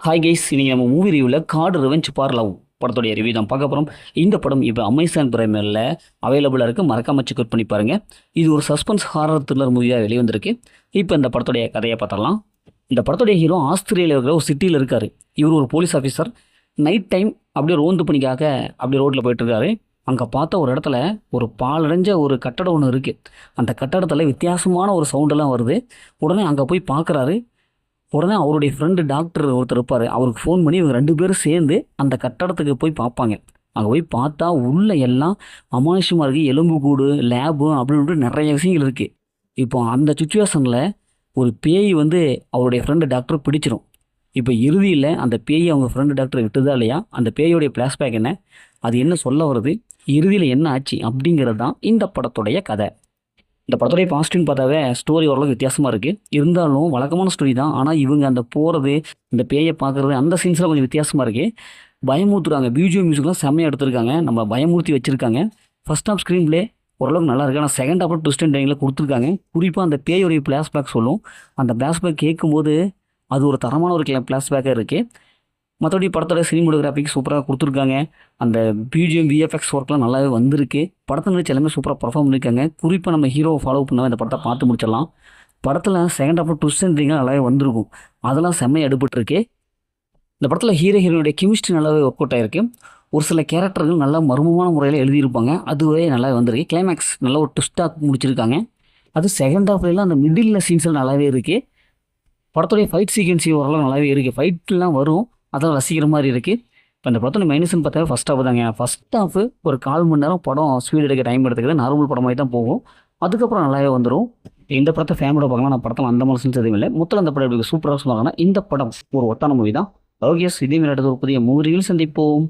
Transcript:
Hi guys, இன்னைக்கு நம்ம movie ரிவ்யூவில் கார்டு ரிவெஞ்ச் ஃபார் லவ் படத்துடைய ரிவ்யூ தான் பார்க்க போகிறோம். இந்த படம் இப்போ அமேசான் பிரைமில் அவைலபிளாக இருக்குது. மறக்காம செக் பண்ணி பாருங்கள். இது ஒரு சஸ்பென்ஸ் ஹாரர் த்ரில்லர் மூவியாக வெளிவந்திருக்கு. இப்போ இந்த படத்துடைய கதையை பார்த்தரலாம். இந்த படத்துடைய ஹீரோ ஆஸ்திரேலியாவில் இருக்கிற ஒரு சிட்டியில் இருக்கார். இவர் ஒரு போலீஸ் ஆஃபீஸர். நைட் டைம் அப்படியே ரோந்து பணிக்காக அப்படியே ரோட்டில் போயிட்டுருக்காரு. அங்கே பார்த்த ஒரு இடத்துல ஒரு பாலடைஞ்ச ஒரு கட்டடம் ஒன்று இருக்குது. அந்த கட்டடத்தில் வித்தியாசமான ஒரு சவுண்டெல்லாம் வருது. உடனே அங்கே போய் பார்க்குறாரு. உடனே அவருடைய ஃப்ரெண்டு டாக்டர் ஒருத்தர் இருப்பார். அவருக்கு ஃபோன் பண்ணி இவங்க 2 பேரும் சேர்ந்து அந்த கட்டடத்துக்கு போய் பார்ப்பாங்க. அங்கே போய் பார்த்தா உள்ளே எல்லாம் அமானுஷமாக இருக்குது. எலும்புக்கூடு, லேபு அப்படின்ட்டு நிறைய விஷயங்கள் இருக்குது. இப்போ அந்த சுச்சுவேஷனில் ஒரு பேய் அவருடைய ஃப்ரெண்டு டாக்டர் பிடிச்சிரும். இப்போ இறுதியில் அந்த பேய் அவங்க ஃப்ரெண்டு டாக்டர் விட்டுதா இல்லையா, அந்த பேயோடைய ஃப்ளாஷ்பேக் என்ன, அது என்ன சொல்ல வருது, இறுதியில் என்ன ஆச்சு அப்படிங்கிறது தான் இந்த படத்துடைய கதை. இந்த படத்துடைய பாசிட்டிவ்னு பார்த்தாவே ஸ்டோரி ஓரளவுக்கு வித்தியாசமாக இருக்குது. இருந்தாலும் வழக்கமான ஸ்டோரி தான். ஆனால் இவங்க அந்த போகிறது, இந்த பேயை பார்க்குறது, அந்த சீன்ஸ்லாம் கொஞ்சம் வித்தியாசமாக இருக்குது. பயமுறுத்துறாங்க. பிஜிஎம் மியூசிக்லாம் செம்மையாக எடுத்திருக்காங்க. நம்ம பயமுறுத்தி வச்சுருக்காங்க. ஃபஸ்ட் ஆஃப் ஸ்க்ரீன் ப்ளே ஓரளவுக்கு நல்லா இருக்குது. ஆனால் செகண்ட் ஆஃப் ட்விஸ்ட் அண்ட் டர்னிங்கில் கொடுத்துருக்காங்க. குறிப்பாக அந்த பேயோடைய ஃப்ளாஷ்பேக் சொல்லும். அந்த ஃப்ளாஷ்பேக் கேட்கும்போது அது ஒரு தரமான ஒரு ஃப்ளாஷ்பேக்காக இருக்குது. மற்றபடி படத்தோட சினிமோட்டோகிராஃபிக் சூப்பராக கொடுத்துருக்காங்க. அந்த பிஜிஎம் விஎஃப்எக்ஸ் ஒர்க்லாம் நல்லாவே வந்திருக்கு. படத்தை நினச்சி எல்லாமே சூப்பராக பர்ஃபார்ம் பண்ணியிருக்காங்க. குறிப்பாக நம்ம ஹீரோவை ஃபாலோ பண்ணால் இந்த படத்தை பார்த்து முடிச்சிடலாம். படத்தில் செகண்ட் ஆஃப் ட்விஸ்ட் அண்ட் டர்னிங்லாம் நல்லாவே வந்திருக்கும். அதெல்லாம் செம்மையாக எடுபட்டுருக்கு. இந்த படத்தில் ஹீரோயினுடைய கெமிஸ்ட்ரி நல்லாவே ஒர்க் அவுட் ஆகிருக்கு. ஒரு சில கேரக்டர்கள் நல்லா மர்மமான முறையில் எழுதியிருப்பாங்க. அதுவே நல்லா வந்திருக்கு. கிளைமேக்ஸ் நல்லா ஒரு ட்விஸ்ட்டாக முடிச்சிருக்காங்க. அது செகண்ட் ஹாஃப்லாம் அந்த மிடில் சீன்ஸில் நல்லாவே இருக்குது. படத்துடைய ஃபைட் சீக்வன்ஸ் ஓரளவு நல்லாவே இருக்குது. ஃபைட்லாம் வரும், அதெல்லாம் ரசிக்கிற மாதிரி இருக்குது. இப்போ இந்த படத்தோட மைனஸ்ன்னு பார்த்தா ஃபஸ்ட் ஹாஃப் தாங்க. ஃபஸ்ட் ஹாஃப் ஒரு 1/4 மணி நேரம் படம் ஸ்பீட் எடுக்க டைம் எடுத்துக்கிது. நார்மல் படம் மாதிரி தான் போகும். அதுக்கப்புறம் நல்லாவே வந்துடும். இந்த படத்தை ஃபேமிலியோட பார்க்கலாம். நான் படத்தில் அந்த மாதிரி சென்ஸ் எதுவும் இல்லை. மொத்தம் இந்த படம் எப்படி சூப்பராக சொன்னாங்கன்னா இந்த படம் ஒரு ஒத்தான மூவி தான். ஓகே, இதே மாதிரி அடுத்த ஒரு புதிய மூவியில் சந்திப்போம்.